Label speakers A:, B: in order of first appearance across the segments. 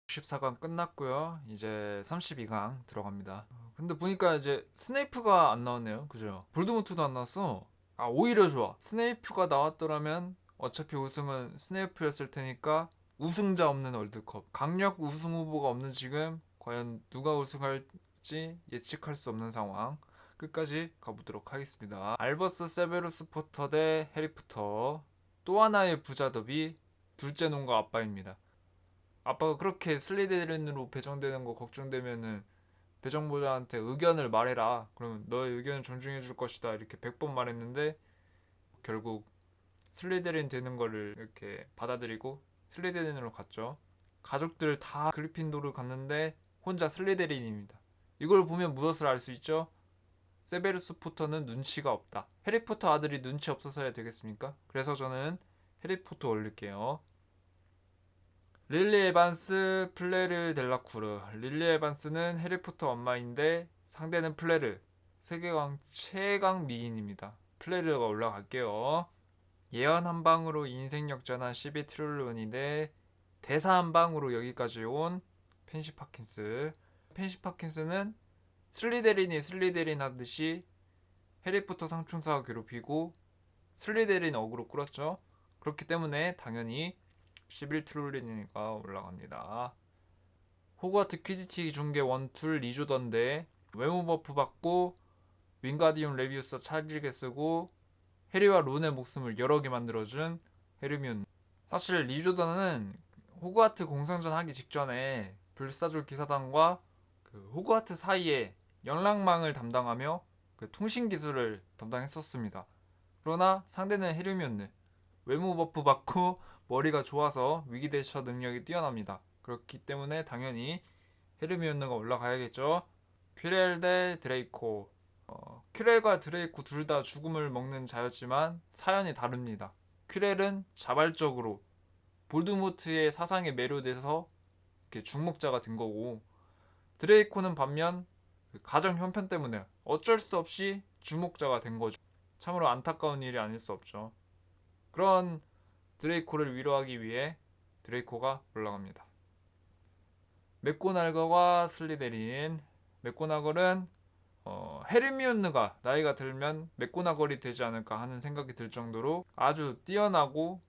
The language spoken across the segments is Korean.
A: 64강 끝났고요. 이제 32강 들어갑니다. 근데 보니까 이제 스네이프가 안 나왔네요. 그죠? 볼드모트도 안 나왔어. 아, 오히려 좋아. 스네이프가 나왔더라면 어차피 우승은 스네이프였을 테니까 우승자 없는 월드컵. 강력 우승 후보가 없는 지금 과연 누가 우승할지 예측할 수 없는 상황. 끝까지 가보도록 하겠습니다. 알버스 세베루스 포터 대 해리포터. 또 하나의 부자 더비. 둘째 놈과 아빠입니다. 아빠가 그렇게 슬리데린으로 배정되는 거 걱정되면은 배정보자한테 의견을 말해라. 그러면 너의 의견을 존중해 줄 것이다. 이렇게 100번 말했는데 결국 슬리데린 되는 거를 이렇게 받아들이고 슬리데린으로 갔죠. 가족들 다 그리핀도르 갔는데 혼자 슬리데린입니다. 이걸 보면 무엇을 알 수 있죠? 세베루스 포터는 눈치가 없다. 해리포터 아들이 눈치 없어서야 되겠습니까? 그래서 저는 해리포터 올릴게요. 릴리 에반스, 플레르 델라쿠르. 릴리 에반스는 해리포터 엄마인데 상대는 플레르. 세계관 최강 미인입니다. 플레르가 올라갈게요. 예언 한 방으로 인생 역전한 12트릴론인데 대사 한 방으로 여기까지 온 펜시 파킨스. 펜시 파킨스는 슬리데린이 하듯이 해리포터 상충사가 괴롭히고 슬리데린 어그로 끌었죠. 그렇기 때문에 당연히 11트롤리니까 올라갑니다. 호그와트 퀴디치 중계 원툴 리조던데 외모 버프 받고 윙가디움 레비우스 찰지게 쓰고 해리와 론의 목숨을 여러 개 만들어준 헤르미온. 사실 리조던은 호그와트 공성전 하기 직전에 불사조 기사단과 그 호그와트 사이에 연락망을 담당하며 그 통신 기술을 담당했었습니다. 그러나 상대는 헤르미온느. 외모 버프 받고 머리가 좋아서 위기 대처 능력이 뛰어납니다. 그렇기 때문에 당연히 헤르미온느가 올라가야겠죠. 퀴렐 대 드레이코. 퀴렐과 드레이코 둘 다 죽음을 먹는 자였지만 사연이 다릅니다. 퀴렐은 자발적으로 볼드모트의 사상에 매료돼서 이렇게 죽목자가 된 거고, 드레이코는 반면 가정 형편 때문에 어쩔 수 없이 주목자가 된 거죠. 참으로 안타까운 일이 아닐 수 없죠. 그런 드레이코를 위로하기 위해 드레이코가 올라갑니다. 맥고날거와 슬리데린. 맥고나걸은 헤르미온느가 나이가 들면 맥고나걸이 되지 않을까 하는 생각이 들 정도로 아주 뛰어나고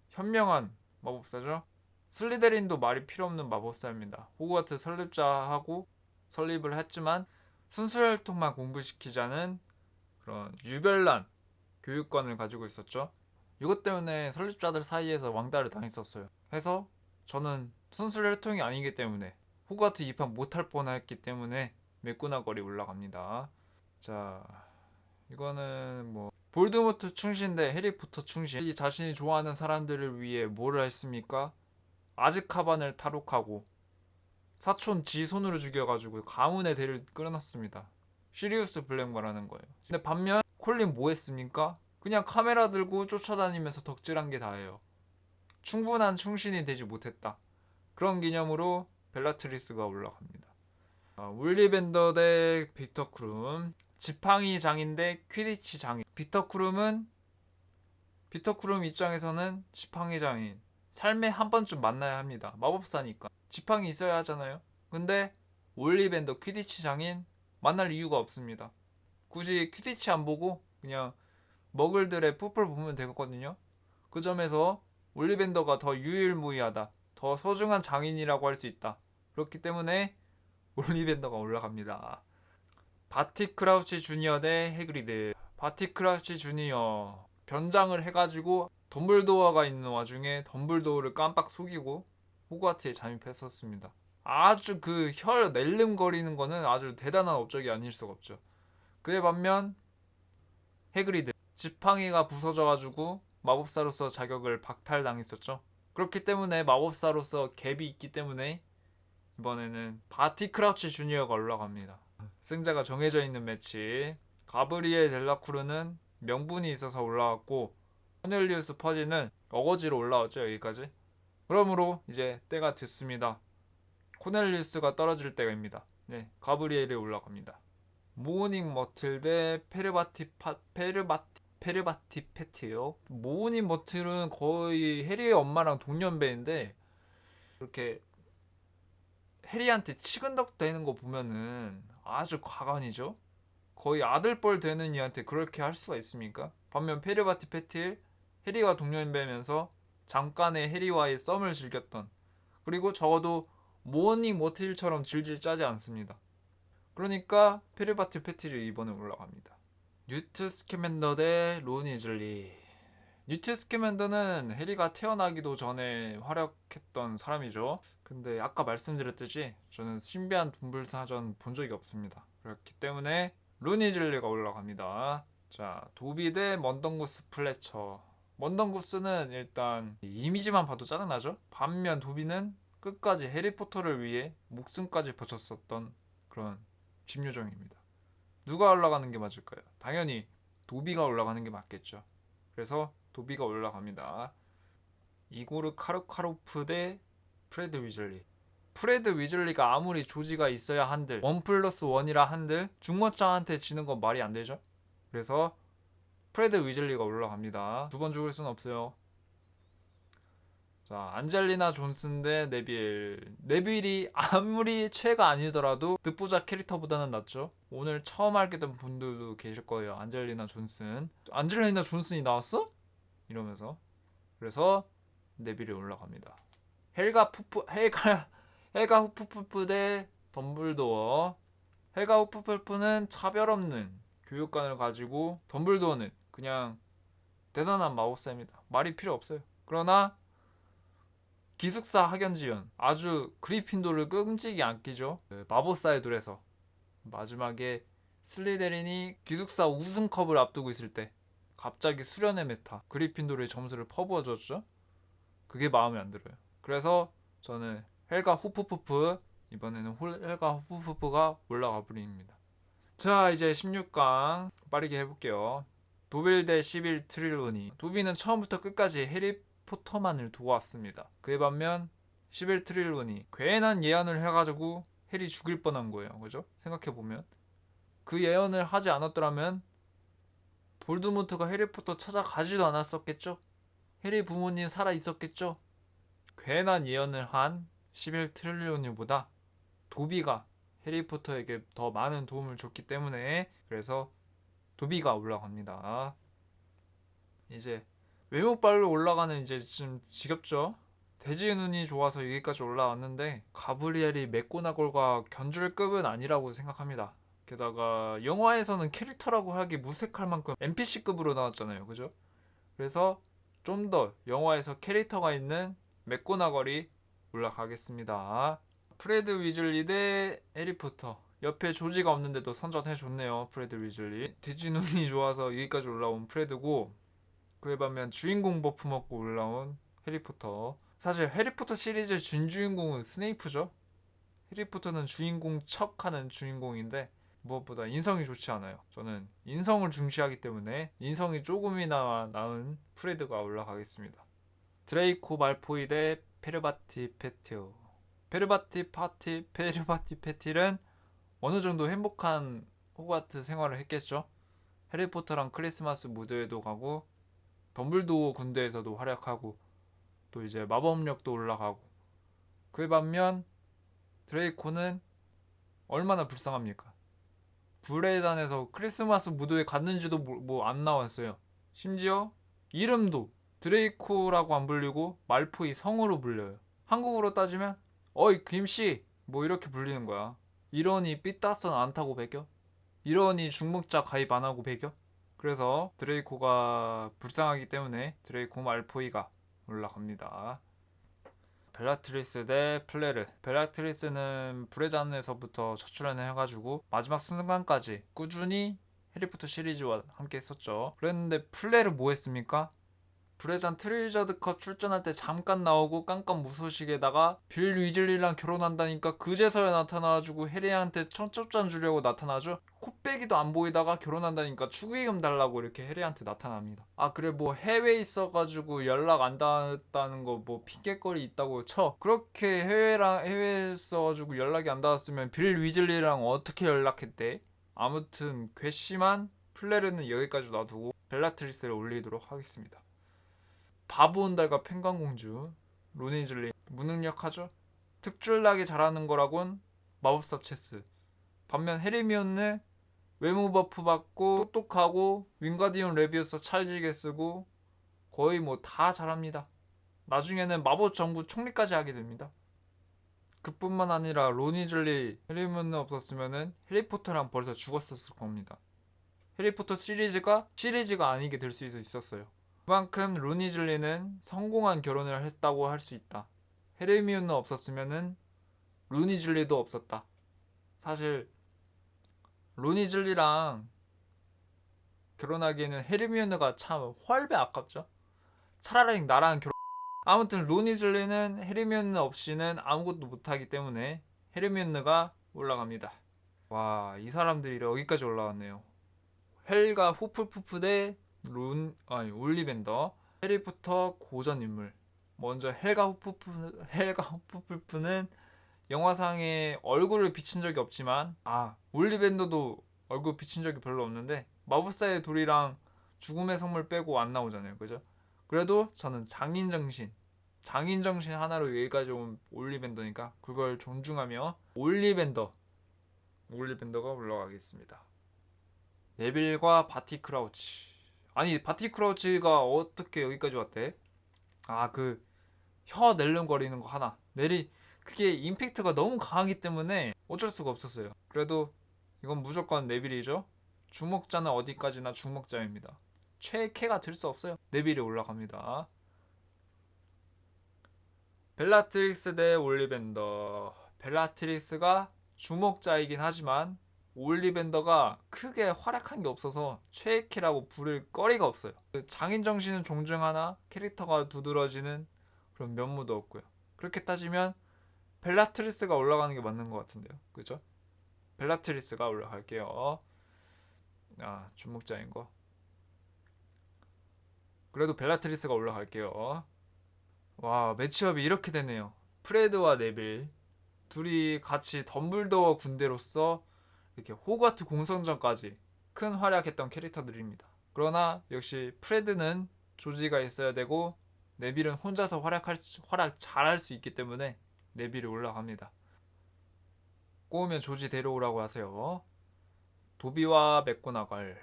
A: 현명한 마법사죠. 슬리데린도 말이 필요 없는 마법사입니다. 호그와트 설립자하고 설립을 했지만 순수혈통만 공부시키자는 그런 유별난 교육관을 가지고 있었죠. 이것 때문에 설립자들 사이에서 왕따를 당했었어요. 해서 저는 순수혈통이 아니기 때문에 호그와트 입학 못할 뻔했기 때문에 메꾸나거리 올라갑니다. 자, 이거는 뭐 볼드모트 충신 대 해리포터 충신. 이 자신이 좋아하는 사람들을 위해 뭘 했습니까? 아즈카반을 탈옥하고 사촌 지 손으로 죽여가지고 가문의 대를 끌어놨습니다. 시리우스 블랙 말하는 거예요. 근데 반면 콜린 뭐 했습니까? 그냥 카메라 들고 쫓아다니면서 덕질한 게 다예요. 충분한 충신이 되지 못했다. 그런 기념으로 벨라트리스가 올라갑니다. 울리벤더 대 빅터 크룸. 지팡이 장인 대 퀴디치 장인. 빅터 크룸은 빅터 크룸 입장에서는 지팡이 장인. 삶에 한 번쯤 만나야 합니다. 마법사니까. 지팡이 있어야 하잖아요. 근데 올리벤더 퀴디치 장인 만날 이유가 없습니다. 굳이 퀴디치 안 보고 그냥 머글들의 풋볼 보면 되거든요. 그 점에서 올리벤더가 더 유일무이하다. 더 소중한 장인이라고 할 수 있다. 그렇기 때문에 올리벤더가 올라갑니다. 바티 크라우치 주니어 대 해그리드. 바티 크라우치 주니어 변장을 해가지고 덤블도어가 있는 와중에 덤블도어를 깜빡 속이고 호그와트에 잠입했었습니다. 아주 그 혈 낼름거리는 거는 아주 대단한 업적이 아닐 수가 없죠. 그에 반면 해그리드 지팡이가 부서져가지고 마법사로서 자격을 박탈당했었죠. 그렇기 때문에 마법사로서 갭이 있기 때문에 이번에는 바티 크라우치 주니어가 올라갑니다. 승자가 정해져 있는 매치. 가브리엘 델라쿠르는 명분이 있어서 올라왔고 코넬리우스 퍼지는 어거지로 올라왔죠. 여기까지. 그러므로 이제 때가 됐습니다. 코넬리우스가 떨어질 때입니다. 네, 가브리엘이 올라갑니다. 모닝 머틀 대 페르바티 패트요. 모닝 머틀은 거의 해리의 엄마랑 동년배인데 이렇게 해리한테 치근덕 대는 거 보면은 아주 과간이죠. 거의 아들뻘 되는 이한테 그렇게 할 수가 있습니까? 반면 페르바티 패틸, 해리와 동년배면서 잠깐의 해리와의 썸을 즐겼던, 그리고 적어도 모니 모틸처럼 질질 짜지 않습니다. 그러니까 페르바티 패틸이 이번에 올라갑니다. 뉴트 스캐맨더 대 론 위즐리. 뉴트 스캐맨더는 해리가 태어나기도 전에 활약했던 사람이죠. 근데 아까 말씀드렸듯이 저는 신비한 동물사전 본 적이 없습니다. 그렇기 때문에 론 위즐리가 올라갑니다. 자, 도비 대 먼덩구스 플래처. 먼덩구스는 일단 이미지만 봐도 짜증나죠? 반면 도비는 끝까지 해리포터를 위해 목숨까지 바쳤었던 그런 심요정입니다. 누가 올라가는 게 맞을까요? 당연히 도비가 올라가는 게 맞겠죠. 그래서 도비가 올라갑니다. 이고르 카르카로프 대 프레드 위즐리. 프레드 위즐리가 아무리 조지가 있어야 한들 1+1이라 한들 중권장한테 지는 건 말이 안 되죠. 그래서 프레드 위즐리가 올라갑니다. 두 번 죽을 순 없어요. 자, 안젤리나 존슨 대 네빌. 네빌이 아무리 최가 아니더라도 듣보잡 캐릭터보다는 낫죠. 오늘 처음 알게 된 분들도 계실 거예요. 안젤리나 존슨. 안젤리나 존슨이 나왔어? 이러면서. 그래서 네빌이 올라갑니다. 헬가 후프풀프 대 덤블도어. 헬가 후프풀프는 차별 없는 교육관을 가지고, 덤블도어는 그냥 대단한 마법사입니다. 말이 필요 없어요. 그러나 기숙사 학연지연, 아주 그리핀도를 끔찍이 아끼죠. 마법사의 둘에서 마지막에 슬리데린이 기숙사 우승컵을 앞두고 있을 때 갑자기 수련의 메타 그리핀도르의 점수를 퍼부어줬죠. 그게 마음에 안 들어요. 그래서 저는 헬가 후프푸프, 이번에는 헬가 후프푸프가 올라가 버립니다. 자, 이제 16강 빠르게 해볼게요. 도빌 대 시빌 트릴로니. 도비는 처음부터 끝까지 해리포터만을 도왔습니다. 그에 반면 시빌 트릴로니 괜한 예언을 해가지고 해리 죽일 뻔한 거예요. 그죠? 생각해보면 그 예언을 하지 않았더라면 볼드모트가 해리포터 찾아가지도 않았었겠죠? 해리 부모님 살아 있었겠죠? 괜한 예언을 한 시빌 트릴로니보다 도비가 해리포터에게 더 많은 도움을 줬기 때문에, 그래서 도비가 올라갑니다. 이제 외모빨로 올라가는, 이제 좀 지겹죠? 대지의 눈이 좋아서 여기까지 올라왔는데 가브리엘이 맥고나골과 견줄급은 아니라고 생각합니다. 게다가 영화에서는 캐릭터라고 하기 무색할 만큼 NPC급으로 나왔잖아요. 그죠? 그래서 좀 더 영화에서 캐릭터가 있는 맥고나걸이 올라가겠습니다. 프레드 위즐리 대 해리포터. 옆에 조지가 없는데도 선전해줬네요. 프레드 위즐리. 돼지 눈이 좋아서 여기까지 올라온 프레드고, 그에 반면 주인공 버프 먹고 올라온 해리포터. 사실 해리포터 시리즈의 준주인공은 스네이프죠. 해리포터는 주인공 척하는 주인공인데 무엇보다 인성이 좋지 않아요. 저는 인성을 중시하기 때문에 인성이 조금이나 나은 프레드가 올라가겠습니다. 드레이코 말포이 대 페르바티 패틸. 페르바티 패틸은 어느 정도 행복한 호가트 생활을 했겠죠. 해리포터랑 크리스마스 무대에도 가고 덤블도어 군대에서도 활약하고 또 이제 마법력도 올라가고. 그에 반면 드레이코는 얼마나 불쌍합니까? 불의 잔에서 크리스마스 무도에 갔는지도 뭐 안 나왔어요. 심지어 이름도 드레이코라고 안 불리고 말포이 성으로 불려요. 한국어로 따지면 어이 김씨 뭐 이렇게 불리는 거야. 이러니 삐따선 안 타고 배겨? 이러니 중목자 가입 안 하고 배겨? 그래서 드레이코가 불쌍하기 때문에 드레이코 말포이가 올라갑니다. 벨라트리스 대 플레르. 벨라트리스는 불의 잔에서부터 첫 출연을 해가지고 마지막 순간까지 꾸준히 해리포터 시리즈와 함께 했었죠. 그랬는데 플레르 뭐 했습니까? 불의 잔 트리저드컵 출전할 때 잠깐 나오고 깜깜 무소식에다가 빌 위즐리랑 결혼한다니까 그제서야 나타나가지고 해리한테 청첩장 주려고 나타나죠. 코빼기도 안 보이다가 결혼한다니까 축의금 달라고 이렇게 해리한테 나타납니다. 아 그래 뭐 해외에 있어가지고 연락 안 닿았다는 거 뭐 핑계거리 있다고 쳐. 그렇게 해외에 있어가지고 연락이 안 닿았으면 빌 위즐리랑 어떻게 연락했대? 아무튼 괘씸한 플레르는 여기까지 놔두고 벨라트리스를 올리도록 하겠습니다. 바보 온달과 펭귄공주. 론 위즐리 무능력하죠? 특출나게 잘하는 거라곤 마법사 체스. 반면 헤르미온느 외모 버프 받고 똑똑하고 윙가디움 레비우스 찰지게 쓰고 거의 뭐 다 잘합니다. 나중에는 마법 정부 총리까지 하게 됩니다. 그뿐만 아니라 론 위즐리, 헤르미온느 없었으면은 해리포터랑 벌써 죽었었을 겁니다. 해리포터 시리즈가 아니게 될 수 있었어요. 그만큼 론 위즐리는 성공한 결혼을 했다고 할 수 있다. 헤르미온느 없었으면은 론 위즐리도 없었다. 사실 론 위즐리랑 결혼하기에는 헤르미온느가 참 훨배 아깝죠. 차라리 나랑 결혼. 아무튼 론 위즐리는 헤르미온느 없이는 아무것도 못하기 때문에 헤르미온느가 올라갑니다. 와, 이 사람들이 여기까지 올라왔네요. 헬가 후플푸프 대 올리벤더. 해리포터 고전 인물. 먼저 헬가 후플푸프는 영화상에 얼굴을 비친 적이 없지만 올리벤더도 얼굴 비친 적이 별로 없는데 마법사의 돌이랑 죽음의 선물 빼고 안 나오잖아요. 그죠? 그래도 저는 장인정신 하나로 여기까지 온 올리벤더니까 그걸 존중하며 올리벤더가 올라가겠습니다. 네빌과 바티 크라우치. 아니, 바티 크라우치가 어떻게 여기까지 왔대? 그 혀 낼름거리는 거 하나. 그게 임팩트가 너무 강하기 때문에 어쩔 수가 없었어요. 그래도 이건 무조건 네빌이죠. 주목자는 어디까지나 주목자입니다. 최애캐가 될 수 없어요. 네빌이 올라갑니다. 벨라트릭스 대 올리벤더. 벨라트릭스가 주목자이긴 하지만 올리벤더가 크게 활약한 게 없어서 최애캐라고 부를 거리가 없어요. 장인 정신은 존중하나 캐릭터가 두드러지는 그런 면모도 없고요. 그렇게 따지면 벨라트리스가 올라가는 게 맞는 것 같은데요. 그죠? 벨라트리스가 올라갈게요. 주목자인 거. 그래도 벨라트리스가 올라갈게요. 와, 매치업이 이렇게 되네요. 프레드와 네빌 둘이 같이 덤블도어 군대로서 이렇게 호가트 공성전까지 큰 활약했던 캐릭터들입니다. 그러나 역시 프레드는 조지가 있어야 되고 네빌은 혼자서 활약 잘할 수 있기 때문에 네빌이 올라갑니다. 꼬우면 조지 데려오라고 하세요. 도비와 맥고나걸.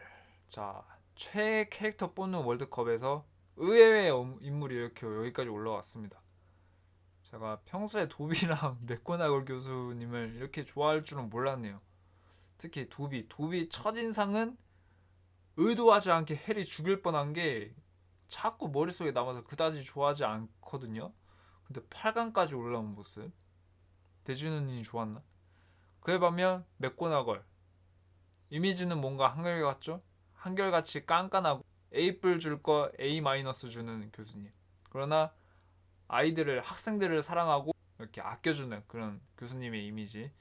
A: 자, 최애 캐릭터 뽑는 월드컵에서 의외의 인물이 이렇게 여기까지 올라왔습니다. 제가 평소에 도비랑 맥고나걸 교수님을 이렇게 좋아할 줄은 몰랐네요. 특히 도비 첫인상은 의도하지 않게 해리 죽일 뻔한 게 자꾸 머릿속에 남아서 그다지 좋아하지 않거든요. 근데 8강까지 올라온 모습 대준우님이 좋았나? 그에 반면 맥고나걸 이미지는 뭔가 한결같죠? 한결같이 깐깐하고 A뿔 줄 거 A 마이너스 주는 교수님. 그러나 학생들을 사랑하고 이렇게 아껴주는 그런 교수님의 이미지.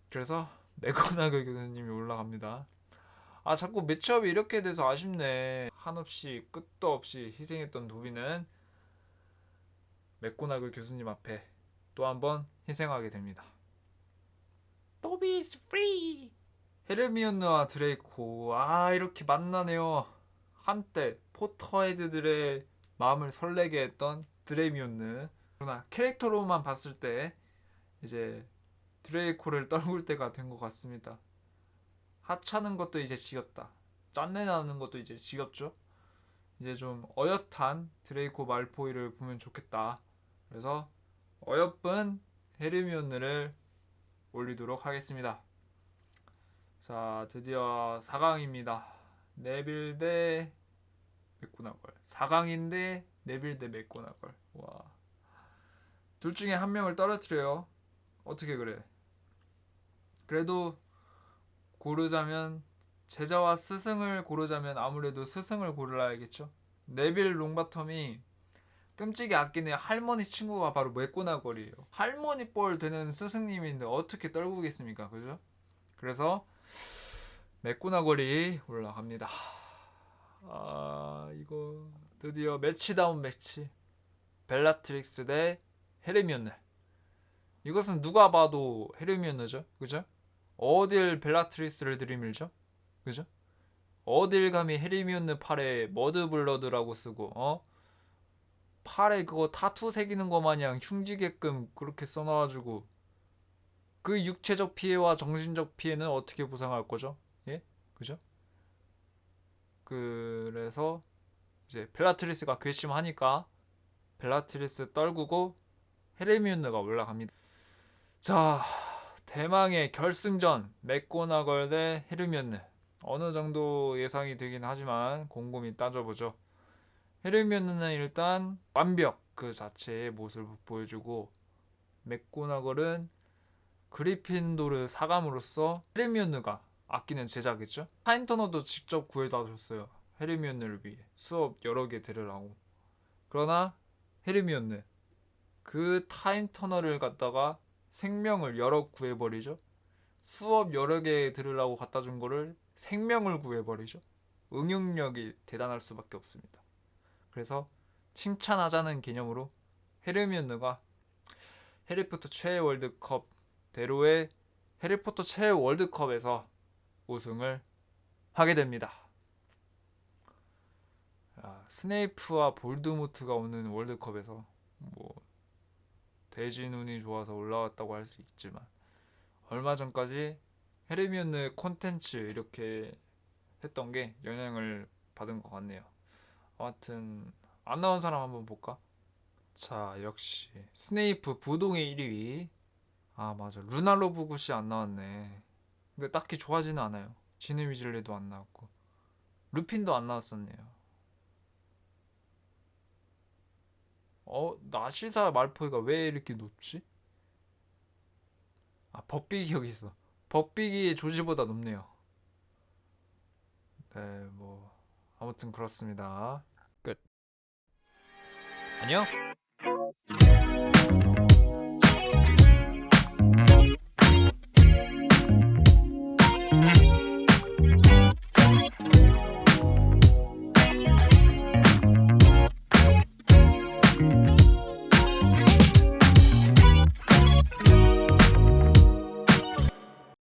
A: 그래서 맥고나걸 교수님이 올라갑니다. 자꾸 매치업이 이렇게 돼서 아쉽네. 한없이 끝도 없이 희생했던 도비는 맥고나걸 교수님 앞에 또 한번 희생하게 됩니다. 도비 is free. 헤르미온느와 드레이코. 이렇게 만나네요. 한때 포터헤드들의 마음을 설레게 했던 드레미온느. 그러나 캐릭터로만 봤을 때 이제 드레이코를 떨굴 때가 된 것 같습니다. 하찮은 것도 이제 지겹다. 짠내 나는 것도 이제 지겹죠. 이제 좀 어엿한 드레이코 말포이를 보면 좋겠다. 그래서 어여쁜 헤르미온느를 올리도록 하겠습니다. 자, 드디어 4강입니다. 네빌 대 맥고나걸. 4강인데 네빌 대 맥고나걸. 와. 둘 중에 한 명을 떨어뜨려요. 어떻게 그래? 그래도 고르자면 제자와 스승을 고르자면 아무래도 스승을 고르라야겠죠. 네빌 롱바텀이 끔찍이 아끼는 할머니 친구가 바로 맥고나걸이에요. 할머니 뻘 되는 스승님인데 어떻게 떨구겠습니까? 그죠? 그래서 맥고나걸이 올라갑니다. 이거 드디어 매치다운 매치. 벨라트릭스 대 헤르미온느. 이것은 누가 봐도 헤르미온느죠. 그죠? 어딜 벨라트리스를 들이밀죠? 그죠? 어딜 감히 헤르미온느 팔에 머드블러드라고 쓰고 팔에 그거 타투 새기는 거 마냥 흉지게끔 그렇게 써놔가지고 그 육체적 피해와 정신적 피해는 어떻게 보상할 거죠? 예? 그죠? 그래서 이제 벨라트리스가 괘씸하니까 벨라트리스 떨구고 헤르미온느가 올라갑니다. 자, 대망의 결승전 맥고나걸 대 헤르미온느. 어느 정도 예상이 되긴 하지만 곰곰이 따져보죠. 헤르미온느는 일단 완벽 그 자체의 모습을 보여주고 맥고나걸은 그리핀도르 사감으로서 헤르미온느가 아끼는 제자겠죠. 타인터너도 직접 구해다 줬어요. 헤르미온느를 위해 수업 여러 개 들으라고. 그러나 헤르미온느 그 타임터널을 갖다가 생명을 여러 구해버리죠. 수업 여러 개 들으라고 갖다 준 거를 생명을 구해버리죠. 응용력이 대단할 수밖에 없습니다. 그래서 칭찬하자는 개념으로 헤르미온느가 해리포터 최애 월드컵 대로의 해리포터 최애 월드컵에서 우승을 하게 됩니다. 스네이프와 볼드모트가 오는 월드컵에서 뭐 대진 운이 좋아서 올라왔다고 할 수 있지만 얼마 전까지 헤르미온느 콘텐츠 이렇게 했던 게 영향을 받은 것 같네요. 아무튼 안 나온 사람 한번 볼까? 자, 역시 스네이프 부동의 1위. 아 맞아, 루나 로브굿이 안 나왔네. 근데 딱히 좋아하지는 않아요. 지느 위즐리도 안 나왔고 루핀도 안 나왔었네요. 나시사 말포이가 왜 이렇게 높지? 아, 법비기 여기 있어. 법비기 조지보다 높네요. 네, 뭐 아무튼 그렇습니다. 끝. 안녕.